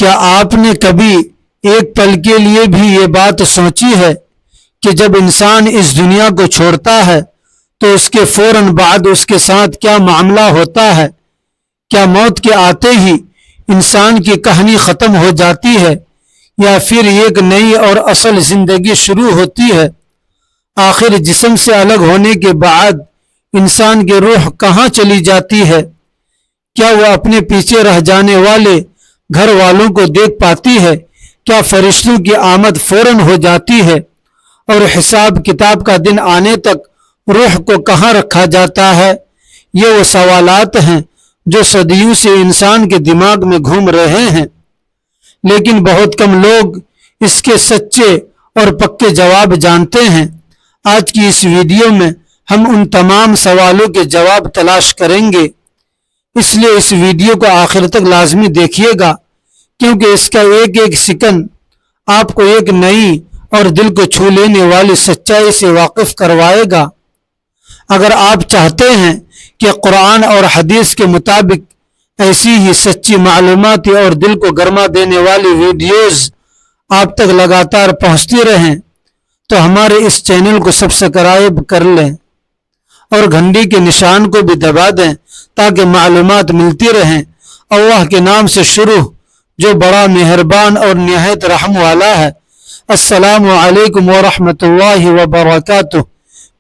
کیا آپ نے کبھی ایک پل کے لیے بھی یہ بات سوچی ہے کہ جب انسان اس دنیا کو چھوڑتا ہے تو اس کے فوراً بعد اس کے ساتھ کیا معاملہ ہوتا ہے؟ کیا موت کے آتے ہی انسان کی کہانی ختم ہو جاتی ہے یا پھر ایک نئی اور اصل زندگی شروع ہوتی ہے؟ آخر جسم سے الگ ہونے کے بعد انسان کی روح کہاں چلی جاتی ہے؟ کیا وہ اپنے پیچھے رہ جانے والے گھر والوں کو دیکھ پاتی ہے؟ کیا فرشتوں کی آمد فوراً ہو جاتی ہے؟ اور حساب کتاب کا دن آنے تک روح کو کہاں رکھا جاتا ہے؟ یہ وہ سوالات ہیں جو صدیوں سے انسان کے دماغ میں گھوم رہے ہیں، لیکن بہت کم لوگ اس کے سچے اور پکے جواب جانتے ہیں۔ آج کی اس ویڈیو میں ہم ان تمام سوالوں کے جواب تلاش کریں گے، اس لیے اس ویڈیو کو آخر تک لازمی دیکھیے گا، کیونکہ اس کا ایک ایک سیکنڈ آپ کو ایک نئی اور دل کو چھو لینے والی سچائی سے واقف کروائے گا۔ اگر آپ چاہتے ہیں کہ قرآن اور حدیث کے مطابق ایسی ہی سچی معلوماتی اور دل کو گرما دینے والی ویڈیوز آپ تک لگاتار پہنچتی رہیں تو ہمارے اس چینل کو سبسکرائب کر لیں اور گھنٹی کے نشان کو بھی دبا دیں تاکہ معلومات ملتی رہیں۔ اللہ کے نام سے شروع جو بڑا مہربان اور نہایت رحم والا ہے۔ السلام علیکم ورحمۃ اللہ وبرکاتہ۔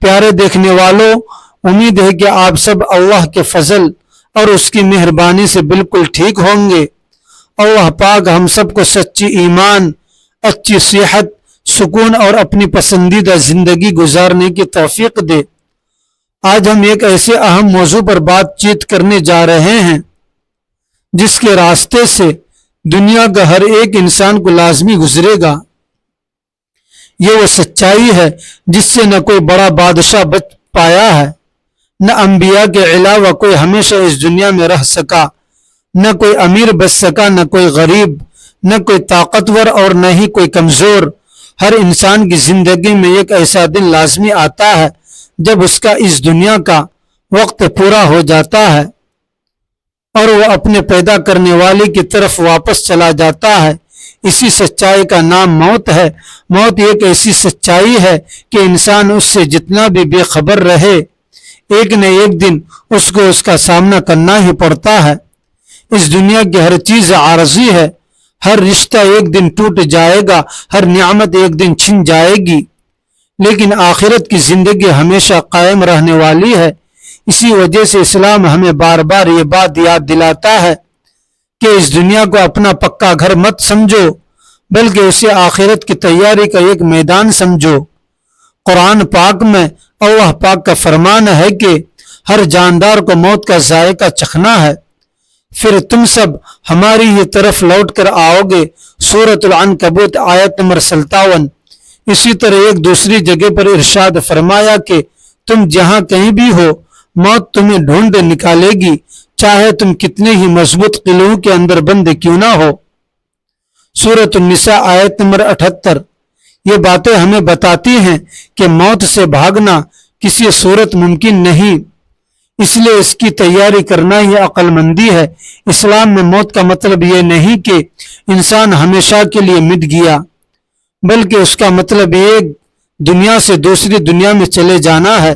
پیارے دیکھنے والوں، امید ہے کہ آپ سب اللہ کے فضل اور اس کی مہربانی سے بالکل ٹھیک ہوں گے۔ اللہ پاک ہم سب کو سچی ایمان، اچھی صحت، سکون اور اپنی پسندیدہ زندگی گزارنے کی توفیق دے۔ آج ہم ایک ایسے اہم موضوع پر بات چیت کرنے جا رہے ہیں جس کے راستے سے دنیا کا ہر ایک انسان کو لازمی گزرے گا۔ یہ وہ سچائی ہے جس سے نہ کوئی بڑا بادشاہ بچ پایا ہے، نہ انبیاء کے علاوہ کوئی ہمیشہ اس دنیا میں رہ سکا، نہ کوئی امیر بچ سکا، نہ کوئی غریب، نہ کوئی طاقتور اور نہ ہی کوئی کمزور۔ ہر انسان کی زندگی میں ایک ایسا دن لازمی آتا ہے جب اس کا اس دنیا کا وقت پورا ہو جاتا ہے اور وہ اپنے پیدا کرنے والے کی طرف واپس چلا جاتا ہے۔ اسی سچائی کا نام موت ہے۔ موت ایک ایسی سچائی ہے کہ انسان اس سے جتنا بھی بے خبر رہے، ایک نہ ایک دن اس کو اس کا سامنا کرنا ہی پڑتا ہے۔ اس دنیا کی ہر چیز عارضی ہے، ہر رشتہ ایک دن ٹوٹ جائے گا، ہر نعمت ایک دن چھن جائے گی، لیکن آخرت کی زندگی ہمیشہ قائم رہنے والی ہے۔ اسی وجہ سے اسلام ہمیں بار بار یہ بات یاد دلاتا ہے کہ اس دنیا کو اپنا پکا گھر مت سمجھو، بلکہ اسے آخرت کی تیاری کا ایک میدان سمجھو۔ قرآن پاک میں اللہ پاک کا فرمان ہے کہ ہر جاندار کو موت کا ذائقہ چکھنا ہے، پھر تم سب ہماری ہی طرف لوٹ کر آؤ گے۔ سورۃ العنکبوت آیت نمبر 57۔ اسی طرح ایک دوسری جگہ پر ارشاد فرمایا کہ تم جہاں کہیں بھی ہو، موت تمہیں ڈھونڈ نکالے گی، چاہے تم کتنے ہی مضبوط قلعوں کے اندر بند کیوں نہ ہو۔ سورۃ النساء آیت نمبر 78۔ یہ باتیں ہمیں بتاتی ہیں کہ موت سے بھاگنا کسی صورت ممکن نہیں، اس لیے اس کی تیاری کرنا ہی عقل مندی ہے۔ اسلام میں موت کا مطلب یہ نہیں کہ انسان ہمیشہ کے لیے مٹ گیا، بلکہ اس کا مطلب ایک دنیا سے دوسری دنیا میں چلے جانا ہے۔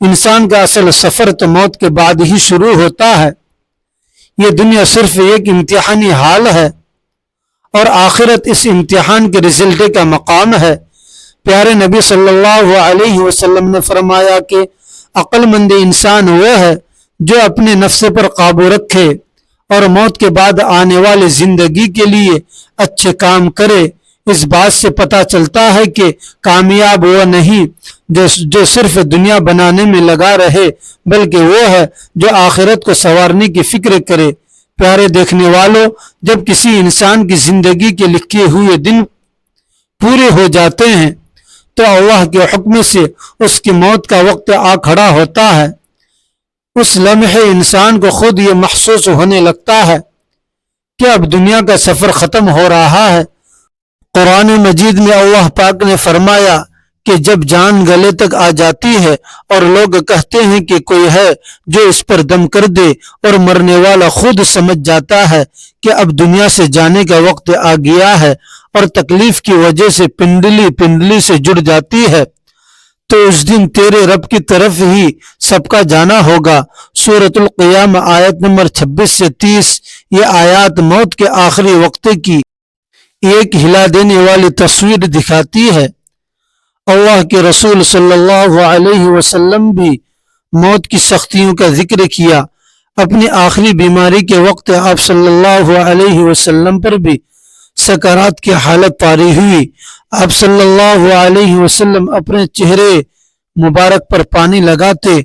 انسان کا اصل سفر تو موت کے بعد ہی شروع ہوتا ہے۔ یہ دنیا صرف ایک امتحانی حال ہے اور آخرت اس امتحان کے رزلٹ کا مقام ہے۔ پیارے نبی صلی اللہ علیہ وسلم نے فرمایا کہ عقل مند انسان وہ ہے جو اپنے نفس پر قابو رکھے اور موت کے بعد آنے والی زندگی کے لیے اچھے کام کرے۔ اس بات سے پتہ چلتا ہے کہ کامیاب وہ نہیں جو صرف دنیا بنانے میں لگا رہے، بلکہ وہ ہے جو آخرت کو سنوارنے کی فکر کرے۔ پیارے دیکھنے والوں، جب کسی انسان کی زندگی کے لکھے ہوئے دن پورے ہو جاتے ہیں تو اللہ کے حکم سے اس کی موت کا وقت آ کھڑا ہوتا ہے۔ اس لمحے انسان کو خود یہ محسوس ہونے لگتا ہے کہ اب دنیا کا سفر ختم ہو رہا ہے۔ قرآن مجید میں اللہ پاک نے فرمایا کہ جب جان گلے تک آ جاتی ہے اور لوگ کہتے ہیں کہ کوئی ہے جو اس پر دم کر دے، اور مرنے والا خود سمجھ جاتا ہے کہ اب دنیا سے جانے کا وقت آ گیا ہے اور تکلیف کی وجہ سے پنڈلی سے جڑ جاتی ہے، تو اس دن تیرے رب کی طرف ہی سب کا جانا ہوگا۔ سورۃ القیامہ آیت نمبر 26 سے 30۔ یہ آیات موت کے آخری وقت کی ایک ہلا دینے والی تصویر دکھاتی ہے۔ اللہ کے رسول صلی اللہ علیہ وسلم بھی موت کی سختیوں کا ذکر کیا۔ اپنی آخری بیماری کے وقت آپ صلی اللہ علیہ وسلم پر بھی سکرات کی حالت طاری ہوئی۔ آپ صلی اللہ علیہ وسلم اپنے چہرے مبارک پر پانی لگاتے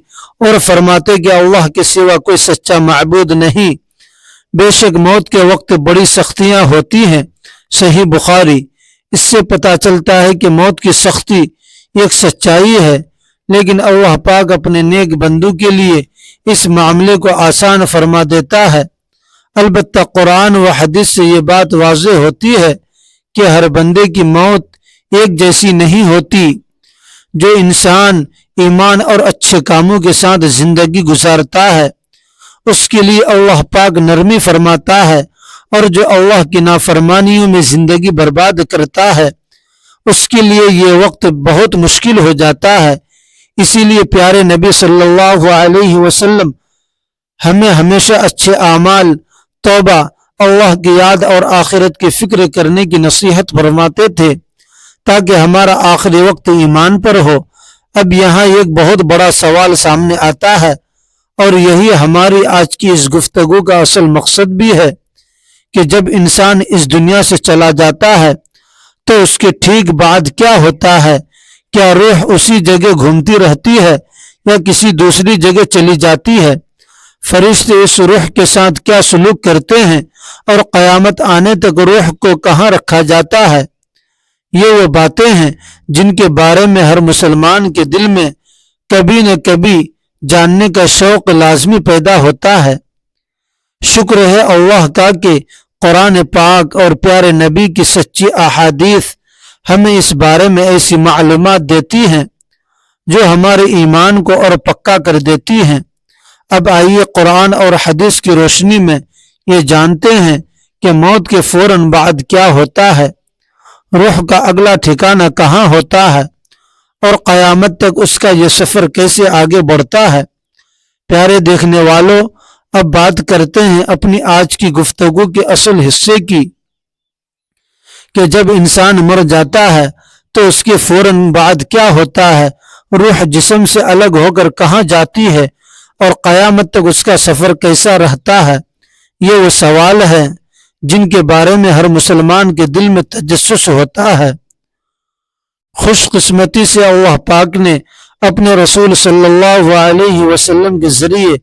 اور فرماتے کہ اللہ کے سوا کوئی سچا معبود نہیں۔ بے شک موت کے وقت بڑی سختیاں ہوتی ہیں۔ صحیح بخاری۔ اس سے پتہ چلتا ہے کہ موت کی سختی ایک سچائی ہے، لیکن اللہ پاک اپنے نیک بندوں کے لیے اس معاملے کو آسان فرما دیتا ہے۔ البتہ قرآن و حدیث سے یہ بات واضح ہوتی ہے کہ ہر بندے کی موت ایک جیسی نہیں ہوتی۔ جو انسان ایمان اور اچھے کاموں کے ساتھ زندگی گزارتا ہے اس کے لیے اللہ پاک نرمی فرماتا ہے، اور جو اللہ کی نافرمانیوں میں زندگی برباد کرتا ہے اس کے لیے یہ وقت بہت مشکل ہو جاتا ہے۔ اسی لیے پیارے نبی صلی اللہ علیہ وسلم ہمیں ہمیشہ اچھے اعمال، توبہ، اللہ کی یاد اور آخرت کی فکر کرنے کی نصیحت فرماتے تھے تاکہ ہمارا آخری وقت ایمان پر ہو۔ اب یہاں ایک بہت بڑا سوال سامنے آتا ہے، اور یہی ہماری آج کی اس گفتگو کا اصل مقصد بھی ہے کہ جب انسان اس دنیا سے چلا جاتا ہے تو اس کے ٹھیک بعد کیا ہوتا ہے؟ کیا روح اسی جگہ گھومتی رہتی ہے یا کسی دوسری جگہ چلی جاتی ہے؟ فرشتے اس روح کے ساتھ کیا سلوک کرتے ہیں، اور قیامت آنے تک روح کو کہاں رکھا جاتا ہے؟ یہ وہ باتیں ہیں جن کے بارے میں ہر مسلمان کے دل میں کبھی نہ کبھی جاننے کا شوق لازمی پیدا ہوتا ہے۔ شکر ہے اللہ کا کہ قرآن پاک اور پیارے نبی کی سچی احادیث ہمیں اس بارے میں ایسی معلومات دیتی ہیں جو ہمارے ایمان کو اور پکا کر دیتی ہیں۔ اب آئیے قرآن اور حدیث کی روشنی میں یہ جانتے ہیں کہ موت کے فوراً بعد کیا ہوتا ہے، روح کا اگلا ٹھکانہ کہاں ہوتا ہے، اور قیامت تک اس کا یہ سفر کیسے آگے بڑھتا ہے۔ پیارے دیکھنے والوں، اب بات کرتے ہیں اپنی آج کی گفتگو کے اصل حصے کی، کہ جب انسان مر جاتا ہے تو اس کے فوراً بعد کیا ہوتا ہے، روح جسم سے الگ ہو کر کہاں جاتی ہے، اور قیامت تک اس کا سفر کیسا رہتا ہے۔ یہ وہ سوال ہے جن کے بارے میں ہر مسلمان کے دل میں تجسس ہوتا ہے۔ خوش قسمتی سے اللہ پاک نے اپنے رسول صلی اللہ علیہ وسلم کے ذریعے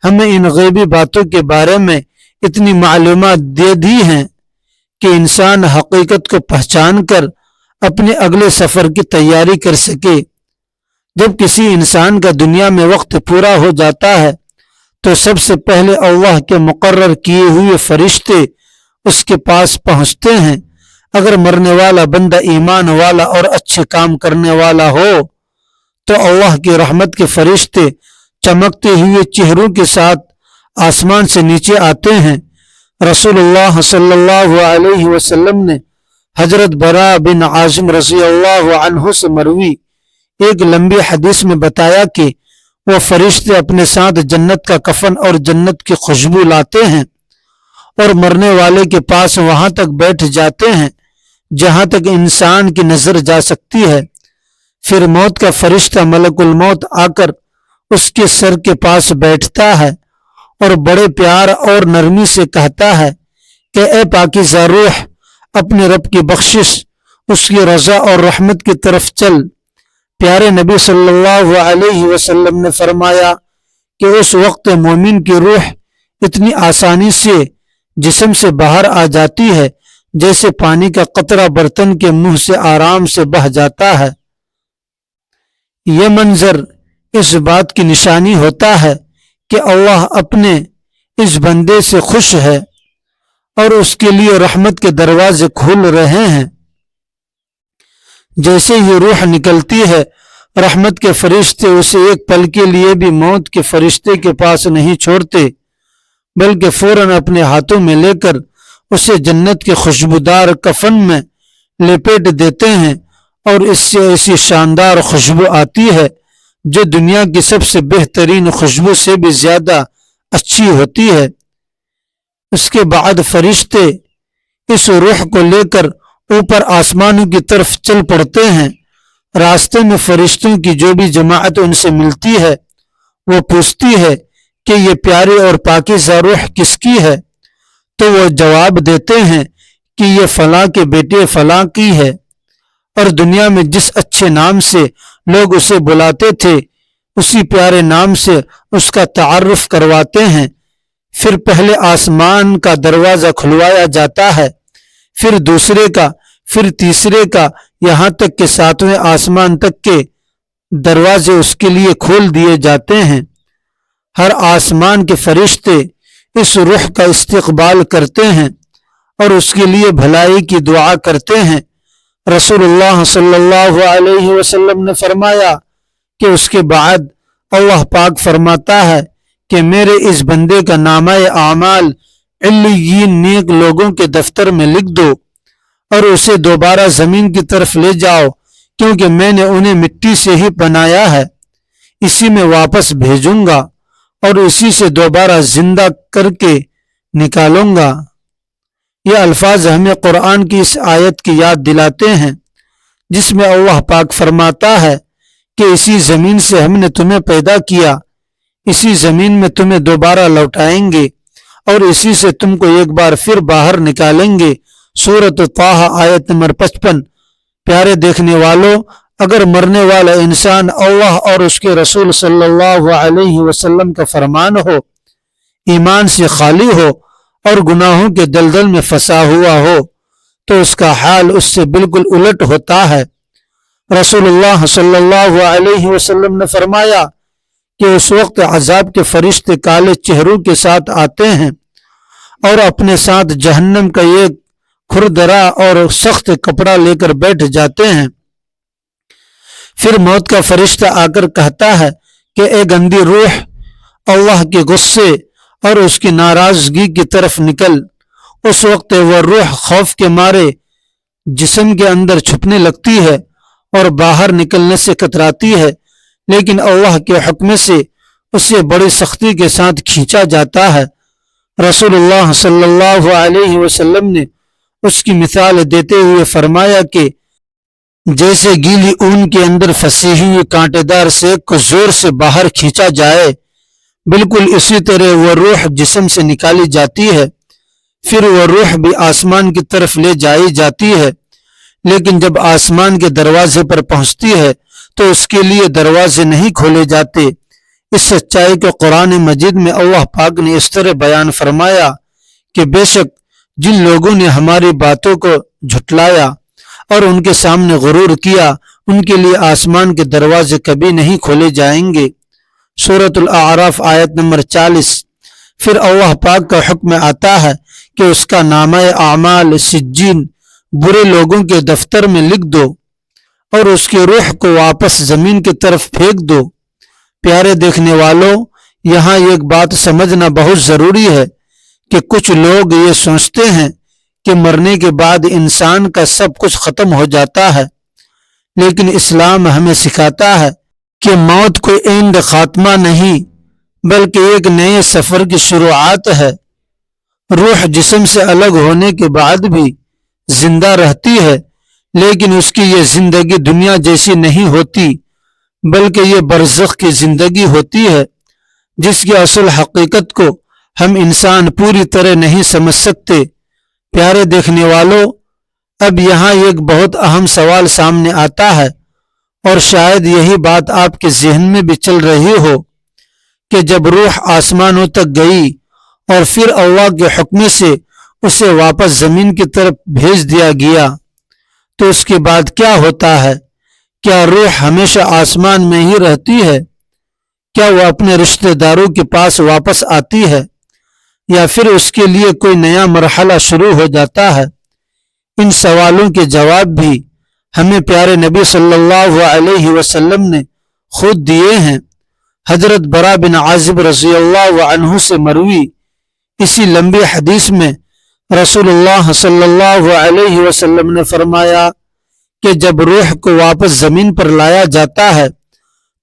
ہمیں ان غیبی باتوں کے بارے میں اتنی معلومات دے دی ہیں کہ انسان حقیقت کو پہچان کر اپنے اگلے سفر کی تیاری کر سکے۔ جب کسی انسان کا دنیا میں وقت پورا ہو جاتا ہے تو سب سے پہلے اللہ کے مقرر کیے ہوئے فرشتے اس کے پاس پہنچتے ہیں۔ اگر مرنے والا بندہ ایمان والا اور اچھے کام کرنے والا ہو تو اللہ کی رحمت کے فرشتے چمکتے ہوئے چہروں کے ساتھ آسمان سے نیچے آتے ہیں۔ رسول اللہ صلی اللہ علیہ وسلم نے حضرت براء بن عازم رضی اللہ عنہ سے مروی ایک لمبی حدیث میں بتایا کہ وہ فرشتے اپنے ساتھ جنت کا کفن اور جنت کی خوشبو لاتے ہیں اور مرنے والے کے پاس وہاں تک بیٹھ جاتے ہیں جہاں تک انسان کی نظر جا سکتی ہے۔ پھر موت کا فرشتہ ملک الموت آ کر اس کے سر کے پاس بیٹھتا ہے اور بڑے پیار اور نرمی سے کہتا ہے کہ اے پاکیزہ روح، اپنے رب کی بخشش، اس کی رضا اور رحمت کی طرف چل۔ پیارے نبی صلی اللہ علیہ وسلم نے فرمایا کہ اس وقت مومن کی روح اتنی آسانی سے جسم سے باہر آ جاتی ہے جیسے پانی کا قطرہ برتن کے منہ سے آرام سے بہہ جاتا ہے۔ یہ منظر اس بات کی نشانی ہوتا ہے کہ اللہ اپنے اس بندے سے خوش ہے اور اس کے لیے رحمت کے دروازے کھول رہے ہیں۔ جیسے ہی روح نکلتی ہے رحمت کے فرشتے اسے ایک پل کے لیے بھی موت کے فرشتے کے پاس نہیں چھوڑتے، بلکہ فوراً اپنے ہاتھوں میں لے کر اسے جنت کے خوشبودار کفن میں لپیٹ دیتے ہیں، اور اس سے ایسی شاندار خوشبو آتی ہے جو دنیا کی سب سے بہترین خوشبو سے بھی زیادہ اچھی ہوتی ہے۔ اس کے بعد فرشتے اس روح کو لے کر اوپر آسمانوں کی طرف چل پڑتے ہیں۔ راستے میں فرشتوں کی جو بھی جماعت ان سے ملتی ہے وہ پوچھتی ہے کہ یہ پیاری اور پاکیزہ روح کس کی ہے؟ تو وہ جواب دیتے ہیں کہ یہ فلاں کے بیٹے فلاں کی ہے، اور دنیا میں جس اچھے نام سے لوگ اسے بلاتے تھے اسی پیارے نام سے اس کا تعارف کرواتے ہیں۔ پھر پہلے آسمان کا دروازہ کھلوایا جاتا ہے، پھر دوسرے کا، پھر تیسرے کا، یہاں تک کہ 7ویں آسمان تک کے دروازے اس کے لیے کھول دیے جاتے ہیں۔ ہر آسمان کے فرشتے اس روح کا استقبال کرتے ہیں اور اس کے لیے بھلائی کی دعا کرتے ہیں۔ رسول اللہ صلی اللہ علیہ وسلم نے فرمایا کہ اس کے بعد اللہ پاک فرماتا ہے کہ میرے اس بندے کا نامہ اعمال علیین نیک لوگوں کے دفتر میں لکھ دو اور اسے دوبارہ زمین کی طرف لے جاؤ، کیونکہ میں نے انہیں مٹی سے ہی بنایا ہے، اسی میں واپس بھیجوں گا اور اسی سے دوبارہ زندہ کر کے نکالوں گا۔ یہ الفاظ ہمیں قرآن کی اس آیت کی یاد دلاتے ہیں جس میں اللہ پاک فرماتا ہے کہ اسی زمین سے ہم نے تمہیں پیدا کیا، اسی زمین میں تمہیں دوبارہ لوٹائیں گے اور اسی سے تم کو ایک بار پھر باہر نکالیں گے۔ سورۃ طٰہٰ آیت نمبر 55۔ پیارے دیکھنے والوں، اگر مرنے والا انسان اللہ اور اس کے رسول صلی اللہ علیہ وسلم کا فرمان ہو، ایمان سے خالی ہو اور گناہوں کے دلدل میں پھنسا ہوا ہو تو اس کا حال اس سے بالکل الٹ ہوتا ہے۔ رسول اللہ صلی اللہ علیہ وسلم نے فرمایا کہ اس وقت عذاب کے فرشتے کالے چہروں کے ساتھ آتے ہیں اور اپنے ساتھ جہنم کا ایک کھردرا اور سخت کپڑا لے کر بیٹھ جاتے ہیں۔ پھر موت کا فرشتہ آ کر کہتا ہے کہ اے گندی روح، اللہ کے غصے اور اس کی ناراضگی کی طرف نکل۔ اس وقت وہ روح خوف کے مارے جسم کے اندر چھپنے لگتی ہے اور باہر نکلنے سے کتراتی ہے، لیکن اللہ کے حکم سے اسے بڑی سختی کے ساتھ کھینچا جاتا ہے۔ رسول اللہ صلی اللہ علیہ وسلم نے اس کی مثال دیتے ہوئے فرمایا کہ جیسے گیلی اون کے اندر پھنسی ہوئی کانٹے دار سیب کو زور سے باہر کھینچا جائے، بالکل اسی طرح وہ روح جسم سے نکالی جاتی ہے۔ پھر وہ روح بھی آسمان کی طرف لے جائی جاتی ہے، لیکن جب آسمان کے دروازے پر پہنچتی ہے تو اس کے لیے دروازے نہیں کھولے جاتے۔ اس سچائی کو قرآن مجید میں اللہ پاک نے اس طرح بیان فرمایا کہ بے شک جن لوگوں نے ہماری باتوں کو جھٹلایا اور ان کے سامنے غرور کیا، ان کے لیے آسمان کے دروازے کبھی نہیں کھولے جائیں گے۔ سورۃ الاعراف آیت نمبر 40۔ پھر اللہ پاک کا حکم آتا ہے کہ اس کا نامہ اعمال سجین برے لوگوں کے دفتر میں لکھ دو اور اس کی روح کو واپس زمین کی طرف پھینک دو۔ پیارے دیکھنے والوں، یہاں ایک بات سمجھنا بہت ضروری ہے کہ کچھ لوگ یہ سوچتے ہیں کہ مرنے کے بعد انسان کا سب کچھ ختم ہو جاتا ہے، لیکن اسلام ہمیں سکھاتا ہے کہ موت کوئی عند خاتمہ نہیں بلکہ ایک نئے سفر کی شروعات ہے۔ روح جسم سے الگ ہونے کے بعد بھی زندہ رہتی ہے، لیکن اس کی یہ زندگی دنیا جیسی نہیں ہوتی بلکہ یہ برزخ کی زندگی ہوتی ہے، جس کی اصل حقیقت کو ہم انسان پوری طرح نہیں سمجھ سکتے۔ پیارے دیکھنے والوں، اب یہاں ایک بہت اہم سوال سامنے آتا ہے، اور شاید یہی بات آپ کے ذہن میں بھی چل رہی ہو کہ جب روح آسمانوں تک گئی اور پھر اللہ کے حکم سے اسے واپس زمین کی طرف بھیج دیا گیا تو اس کے بعد کیا ہوتا ہے؟ کیا روح ہمیشہ آسمان میں ہی رہتی ہے؟ کیا وہ اپنے رشتہ داروں کے پاس واپس آتی ہے یا پھر اس کے لیے کوئی نیا مرحلہ شروع ہو جاتا ہے؟ ان سوالوں کے جواب بھی ہمیں پیارے نبی صلی اللہ علیہ وسلم نے خود دیے ہیں۔ حضرت برا بن عازب رضی اللہ عنہ سے مروی اسی لمبی حدیث میں رسول اللہ صلی اللہ علیہ وسلم نے فرمایا کہ جب روح کو واپس زمین پر لایا جاتا ہے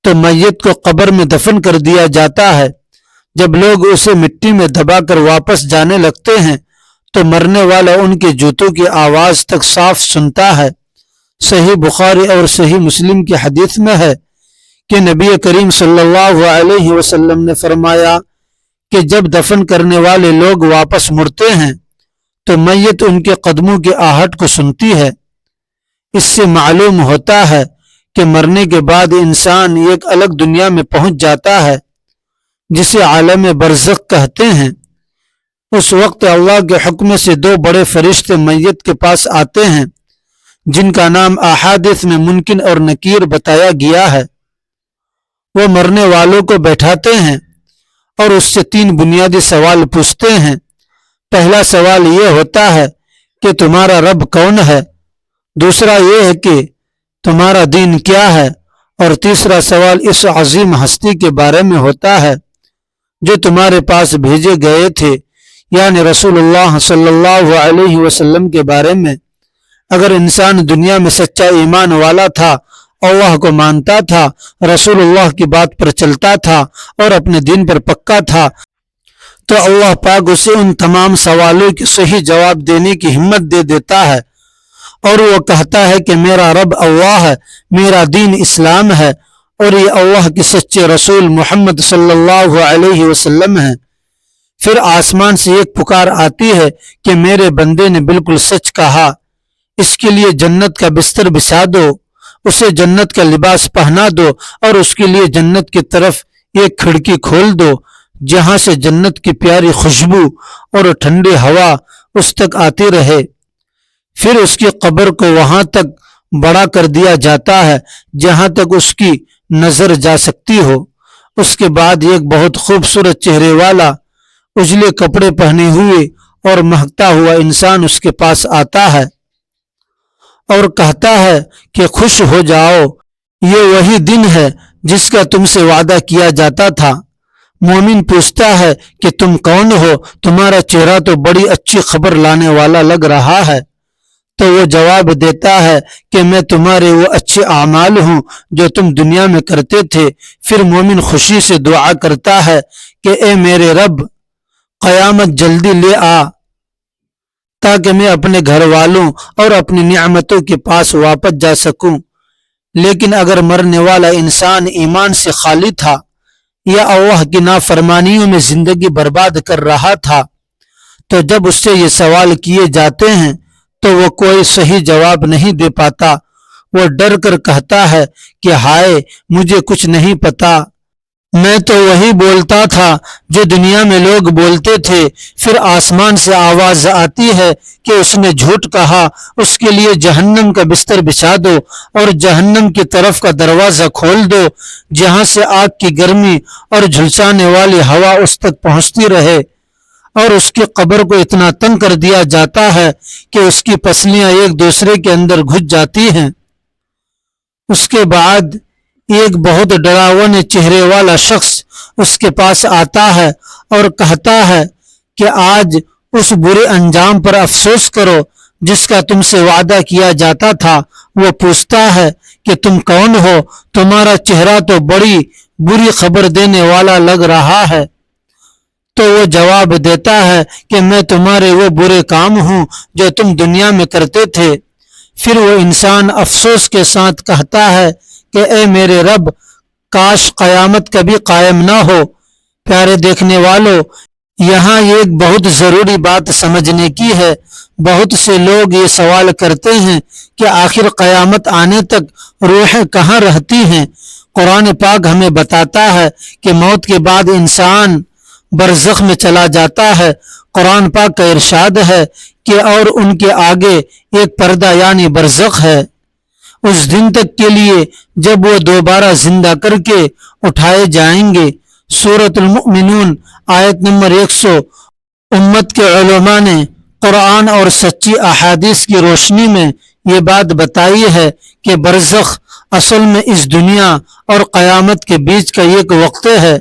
تو میت کو قبر میں دفن کر دیا جاتا ہے۔ جب لوگ اسے مٹی میں دبا کر واپس جانے لگتے ہیں تو مرنے والا ان کے جوتوں کی آواز تک صاف سنتا ہے۔ صحیح بخاری اور صحیح مسلم کی حدیث میں ہے کہ نبی کریم صلی اللہ علیہ وسلم نے فرمایا کہ جب دفن کرنے والے لوگ واپس مڑتے ہیں تو میت ان کے قدموں کی آہٹ کو سنتی ہے۔ اس سے معلوم ہوتا ہے کہ مرنے کے بعد انسان ایک الگ دنیا میں پہنچ جاتا ہے جسے عالم برزخ کہتے ہیں۔ اس وقت اللہ کے حکم سے دو بڑے فرشتے میت کے پاس آتے ہیں جن کا نام احادیث میں منکر اور نکیر بتایا گیا ہے۔ وہ مرنے والوں کو بیٹھاتے ہیں اور اس سے تین بنیادی سوال پوچھتے ہیں۔ پہلا سوال یہ ہوتا ہے کہ تمہارا رب کون ہے؟ دوسرا یہ ہے کہ تمہارا دین کیا ہے؟ اور تیسرا سوال اس عظیم ہستی کے بارے میں ہوتا ہے جو تمہارے پاس بھیجے گئے تھے، یعنی رسول اللہ صلی اللہ علیہ وسلم کے بارے میں۔ اگر انسان دنیا میں سچا ایمان والا تھا، اللہ کو مانتا تھا، رسول اللہ کی بات پر چلتا تھا اور اپنے دین پر پکا تھا، تو اللہ پاک اسے ان تمام سوالوں کے صحیح جواب دینے کی ہمت دے دیتا ہے، اور وہ کہتا ہے کہ میرا رب اللہ ہے، میرا دین اسلام ہے، اور یہ اللہ کے سچے رسول محمد صلی اللہ علیہ وسلم ہیں۔ پھر آسمان سے ایک پکار آتی ہے کہ میرے بندے نے بالکل سچ کہا، اس کے لیے جنت کا بستر بچھا دو، اسے جنت کا لباس پہنا دو، اور اس کے لیے جنت کی طرف ایک کھڑکی کھول دو جہاں سے جنت کی پیاری خوشبو اور ٹھنڈی ہوا اس تک آتی رہے۔ پھر اس کی قبر کو وہاں تک بڑا کر دیا جاتا ہے جہاں تک اس کی نظر جا سکتی ہو۔ اس کے بعد ایک بہت خوبصورت چہرے والا، اجلے کپڑے پہنے ہوئے اور مہکتا ہوا انسان اس کے پاس آتا ہے اور کہتا ہے کہ خوش ہو جاؤ، یہ وہی دن ہے جس کا تم سے وعدہ کیا جاتا تھا۔ مومن پوچھتا ہے کہ تم کون ہو؟ تمہارا چہرہ تو بڑی اچھی خبر لانے والا لگ رہا ہے۔ تو وہ جواب دیتا ہے کہ میں تمہارے وہ اچھے اعمال ہوں جو تم دنیا میں کرتے تھے۔ پھر مومن خوشی سے دعا کرتا ہے کہ اے میرے رب، قیامت جلدی لے آ تاکہ میں اپنے گھر والوں اور اپنی نعمتوں کے پاس واپس جا سکوں۔ لیکن اگر مرنے والا انسان ایمان سے خالی تھا یا اللہ کی نافرمانیوں میں زندگی برباد کر رہا تھا تو جب اس سے یہ سوال کیے جاتے ہیں تو وہ کوئی صحیح جواب نہیں دے پاتا۔ وہ ڈر کر کہتا ہے کہ ہائے، مجھے کچھ نہیں پتا، میں تو وہی بولتا تھا جو دنیا میں لوگ بولتے تھے۔ پھر آسمان سے آواز آتی ہے کہ اس نے جھوٹ کہا، اس کے لیے جہنم کا بستر بچھا دو اور جہنم کی طرف کا دروازہ کھول دو جہاں سے آگ کی گرمی اور جھلسانے والی ہوا اس تک پہنچتی رہے، اور اس کی قبر کو اتنا تنگ کر دیا جاتا ہے کہ اس کی پسلیاں ایک دوسرے کے اندر گھس جاتی ہیں۔ اس کے بعد ایک بہت ڈراونے چہرے والا شخص اس کے پاس آتا ہے اور کہتا ہے کہ آج اس برے انجام پر افسوس کرو جس کا تم سے وعدہ کیا جاتا تھا۔ وہ پوچھتا ہے کہ تم کون ہو؟ تمہارا چہرہ تو بڑی بری خبر دینے والا لگ رہا ہے۔ تو وہ جواب دیتا ہے کہ میں تمہارے وہ برے کام ہوں جو تم دنیا میں کرتے تھے۔ پھر وہ انسان افسوس کے ساتھ کہتا ہے کہ اے میرے رب، کاش قیامت کبھی قائم نہ ہو۔ پیارے دیکھنے والوں، یہاں ایک بہت ضروری بات سمجھنے کی ہے۔ بہت سے لوگ یہ سوال کرتے ہیں کہ آخر قیامت آنے تک روحیں کہاں رہتی ہیں؟ قرآن پاک ہمیں بتاتا ہے کہ موت کے بعد انسان برزخ میں چلا جاتا ہے۔ قرآن پاک کا ارشاد ہے کہ اور ان کے آگے ایک پردہ یعنی برزخ ہے، اس دن تک کے لیے جب وہ دوبارہ زندہ کر کے اٹھائے جائیں گے۔ سورۃ المؤمنون آیت نمبر 100۔ امت کے علماء نے قرآن اور سچی احادیث کی روشنی میں یہ بات بتائی ہے کہ برزخ اصل میں اس دنیا اور قیامت کے بیچ کا ایک وقت ہے۔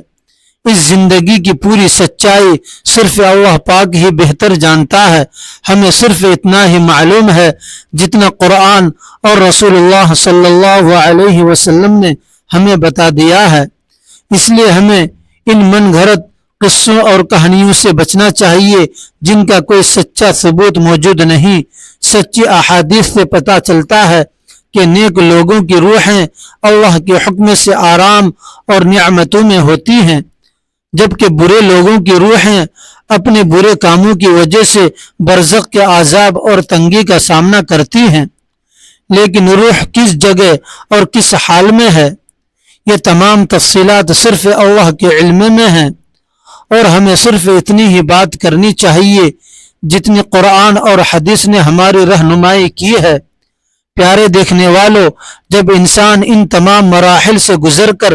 اس زندگی کی پوری سچائی صرف اللہ پاک ہی بہتر جانتا ہے۔ ہمیں صرف اتنا ہی معلوم ہے جتنا قرآن اور رسول اللہ صلی اللہ علیہ وسلم نے ہمیں بتا دیا ہے۔ اس لیے ہمیں ان من گھڑت قصوں اور کہانیوں سے بچنا چاہیے جن کا کوئی سچا ثبوت موجود نہیں۔ سچی احادیث سے پتہ چلتا ہے کہ نیک لوگوں کی روحیں اللہ کے حکم سے آرام اور نعمتوں میں ہوتی ہیں، جبکہ برے لوگوں کی روحیں اپنے برے کاموں کی وجہ سے برزخ کے عذاب اور تنگی کا سامنا کرتی ہیں۔ لیکن روح کس جگہ اور کس حال میں ہے، یہ تمام تفصیلات صرف اللہ کے علم میں ہیں، اور ہمیں صرف اتنی ہی بات کرنی چاہیے جتنی قرآن اور حدیث نے ہماری رہنمائی کی ہے۔ پیارے دیکھنے والوں، جب انسان ان تمام مراحل سے گزر کر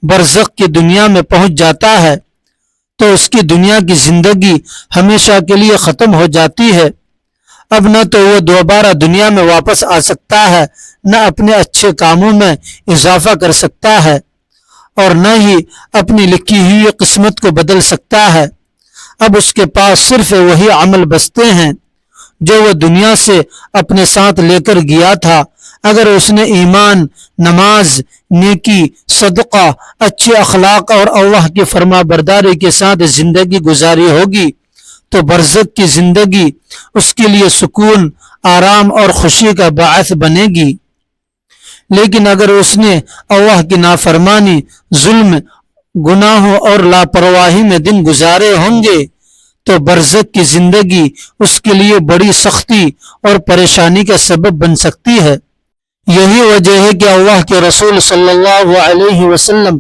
برزخ کی دنیا میں پہنچ جاتا ہے تو اس کی دنیا کی زندگی ہمیشہ کے لیے ختم ہو جاتی ہے۔ اب نہ تو وہ دوبارہ دنیا میں واپس آ سکتا ہے، نہ اپنے اچھے کاموں میں اضافہ کر سکتا ہے، اور نہ ہی اپنی لکھی ہوئی قسمت کو بدل سکتا ہے۔ اب اس کے پاس صرف وہی عمل بچتے ہیں جو وہ دنیا سے اپنے ساتھ لے کر گیا تھا۔ اگر اس نے ایمان، نماز، نیکی، صدقہ، اچھے اخلاق اور اللہ کی فرما برداری کے ساتھ زندگی گزاری ہوگی تو برزخ کی زندگی اس کے لیے سکون، آرام اور خوشی کا باعث بنے گی۔ لیکن اگر اس نے اللہ کی نافرمانی، ظلم، گناہوں اور لاپرواہی میں دن گزارے ہوں گے تو برزخ کی زندگی اس کے لیے بڑی سختی اور پریشانی کا سبب بن سکتی ہے۔ یہی وجہ ہے کہ اللہ کے رسول صلی اللہ علیہ وسلم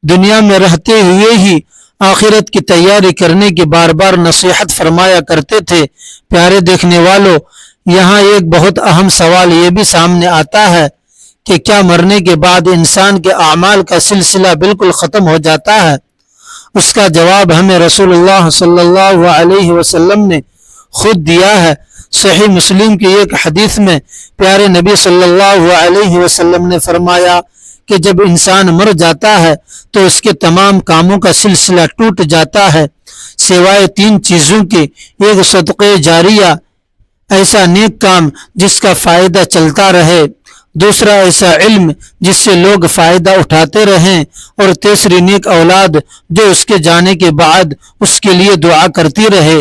دنیا میں رہتے ہوئے ہی آخرت کی تیاری کرنے کی بار بار نصیحت فرمایا کرتے تھے۔ پیارے دیکھنے والوں، یہاں ایک بہت اہم سوال یہ بھی سامنے آتا ہے کہ کیا مرنے کے بعد انسان کے اعمال کا سلسلہ بالکل ختم ہو جاتا ہے؟ اس کا جواب ہمیں رسول اللہ صلی اللہ علیہ وسلم نے خود دیا ہے۔ صحیح مسلم کی ایک حدیث میں پیارے نبی صلی اللہ علیہ وسلم نے فرمایا کہ جب انسان مر جاتا ہے تو اس کے تمام کاموں کا سلسلہ ٹوٹ جاتا ہے سوائے 3 چیزوں کے۔ ایک صدقہ جاریہ، ایسا نیک کام جس کا فائدہ چلتا رہے، دوسرا ایسا علم جس سے لوگ فائدہ اٹھاتے رہیں، اور تیسری نیک اولاد جو اس کے جانے کے بعد اس کے لیے دعا کرتی رہے۔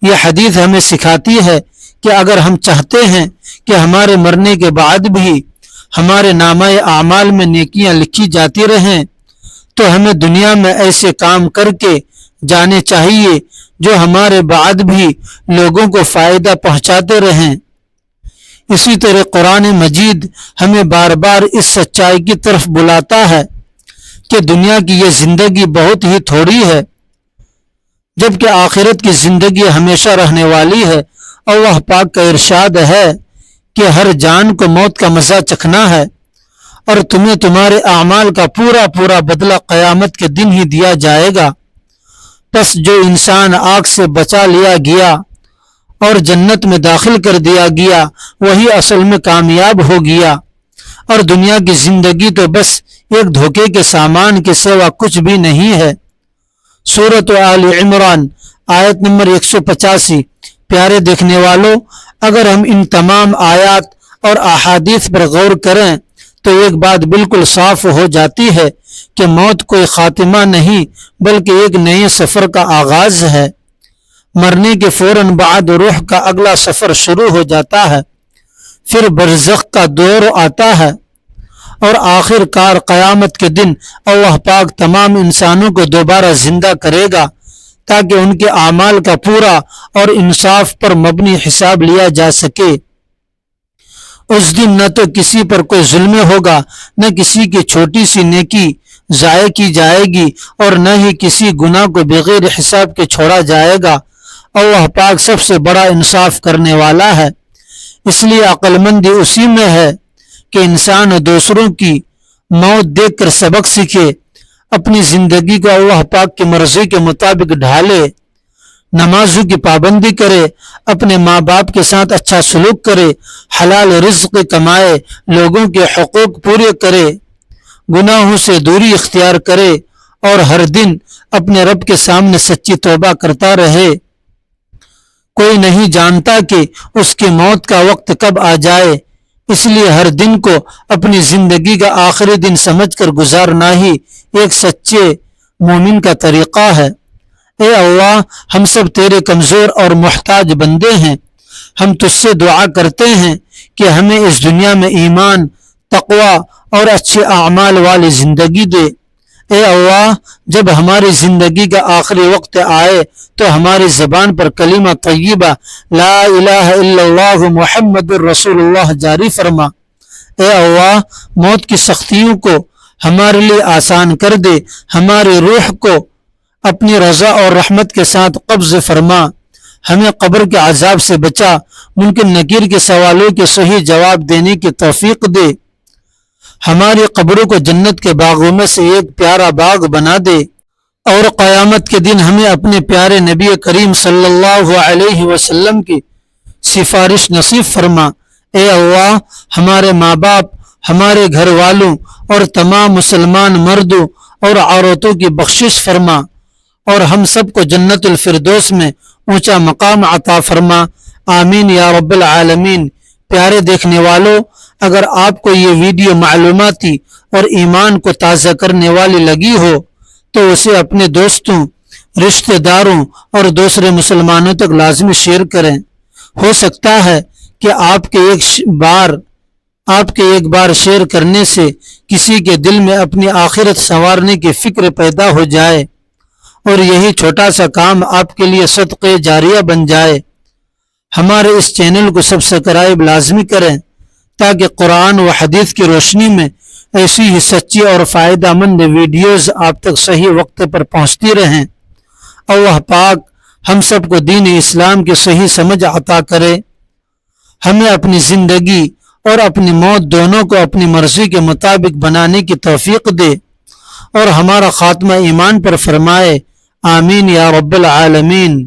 یہ حدیث ہمیں سکھاتی ہے کہ اگر ہم چاہتے ہیں کہ ہمارے مرنے کے بعد بھی ہمارے نامہ اعمال میں نیکیاں لکھی جاتی رہیں تو ہمیں دنیا میں ایسے کام کر کے جانے چاہیے جو ہمارے بعد بھی لوگوں کو فائدہ پہنچاتے رہیں۔ اسی طرح قرآن مجید ہمیں بار بار اس سچائی کی طرف بلاتا ہے کہ دنیا کی یہ زندگی بہت ہی تھوڑی ہے، جبکہ آخرت کی زندگی ہمیشہ رہنے والی ہے۔ اللہ پاک کا ارشاد ہے کہ ہر جان کو موت کا مزہ چکھنا ہے، اور تمہیں تمہارے اعمال کا پورا پورا بدلہ قیامت کے دن ہی دیا جائے گا۔ پس جو انسان آگ سے بچا لیا گیا اور جنت میں داخل کر دیا گیا وہی اصل میں کامیاب ہو گیا، اور دنیا کی زندگی تو بس ایک دھوکے کے سامان کے سوا کچھ بھی نہیں ہے۔ سورۃ آل عمران آیت نمبر 185۔ پیارے دیکھنے والوں، اگر ہم ان تمام آیات اور احادیث پر غور کریں تو ایک بات بالکل صاف ہو جاتی ہے کہ موت کوئی خاتمہ نہیں بلکہ ایک نئے سفر کا آغاز ہے۔ مرنے کے فوراً بعد روح کا اگلا سفر شروع ہو جاتا ہے، پھر برزخ کا دور آتا ہے، اور آخر کار قیامت کے دن اللہ پاک تمام انسانوں کو دوبارہ زندہ کرے گا تاکہ ان کے اعمال کا پورا اور انصاف پر مبنی حساب لیا جا سکے۔ اس دن نہ تو کسی پر کوئی ظلم ہوگا، نہ کسی کی چھوٹی سی نیکی ضائع کی جائے گی، اور نہ ہی کسی گناہ کو بغیر حساب کے چھوڑا جائے گا۔ اللہ پاک سب سے بڑا انصاف کرنے والا ہے۔ اس لیے عقل مندی اسی میں ہے کہ انسان دوسروں کی موت دیکھ کر سبق سیکھے، اپنی زندگی کو اللہ پاک کی مرضی کے مطابق ڈھالے۔ نمازوں کی پابندی کرے، اپنے ماں باپ کے ساتھ اچھا سلوک کرے، حلال رزق کمائے، لوگوں کے حقوق پورے کرے، گناہوں سے دوری اختیار کرے اور ہر دن اپنے رب کے سامنے سچی توبہ کرتا رہے۔ کوئی نہیں جانتا کہ اس کی موت کا وقت کب آ جائے، اس لیے ہر دن کو اپنی زندگی کا آخری دن سمجھ کر گزارنا ہی ایک سچے مومن کا طریقہ ہے۔ اے اللہ، ہم سب تیرے کمزور اور محتاج بندے ہیں، ہم تجھ سے دعا کرتے ہیں کہ ہمیں اس دنیا میں ایمان، تقوی اور اچھے اعمال والی زندگی دے۔ اے اللہ، جب ہماری زندگی کا آخری وقت آئے تو ہماری زبان پر کلمہ طیبہ لا الہ الا اللہ محمد الرسول اللہ جاری فرما۔ اے اللہ، موت کی سختیوں کو ہمارے لیے آسان کر دے، ہماری روح کو اپنی رضا اور رحمت کے ساتھ قبض فرما، ہمیں قبر کے عذاب سے بچا، منکر نکیر کے سوالوں کے صحیح جواب دینے کی توفیق دے، ہماری قبروں کو جنت کے باغوں میں سے ایک پیارا باغ بنا دے، اور قیامت کے دن ہمیں اپنے پیارے نبی کریم صلی اللہ علیہ وسلم کی سفارش نصیب فرما۔ اے اللہ، ہمارے ماں باپ، ہمارے گھر والوں اور تمام مسلمان مردوں اور عورتوں کی بخشش فرما، اور ہم سب کو جنت الفردوس میں اونچا مقام عطا فرما، آمین یا رب العالمین۔ پیارے دیکھنے والوں، اگر آپ کو یہ ویڈیو معلوماتی اور ایمان کو تازہ کرنے والی لگی ہو تو اسے اپنے دوستوں، رشتہ داروں اور دوسرے مسلمانوں تک لازمی شیئر کریں۔ ہو سکتا ہے کہ آپ کے ایک بار شیئر کرنے سے کسی کے دل میں اپنی آخرت سنوارنے کی فکر پیدا ہو جائے اور یہی چھوٹا سا کام آپ کے لیے صدقہ جاریہ بن جائے۔ ہمارے اس چینل کو سبسکرائب لازمی کریں تاکہ قرآن و حدیث کی روشنی میں ایسی ہی سچی اور فائدہ مند ویڈیوز آپ تک صحیح وقت پر پہنچتی رہیں۔ اللہ پاک ہم سب کو دین اسلام کی صحیح سمجھ عطا کرے، ہمیں اپنی زندگی اور اپنی موت دونوں کو اپنی مرضی کے مطابق بنانے کی توفیق دے اور ہمارا خاتمہ ایمان پر فرمائے، آمین یا رب العالمین۔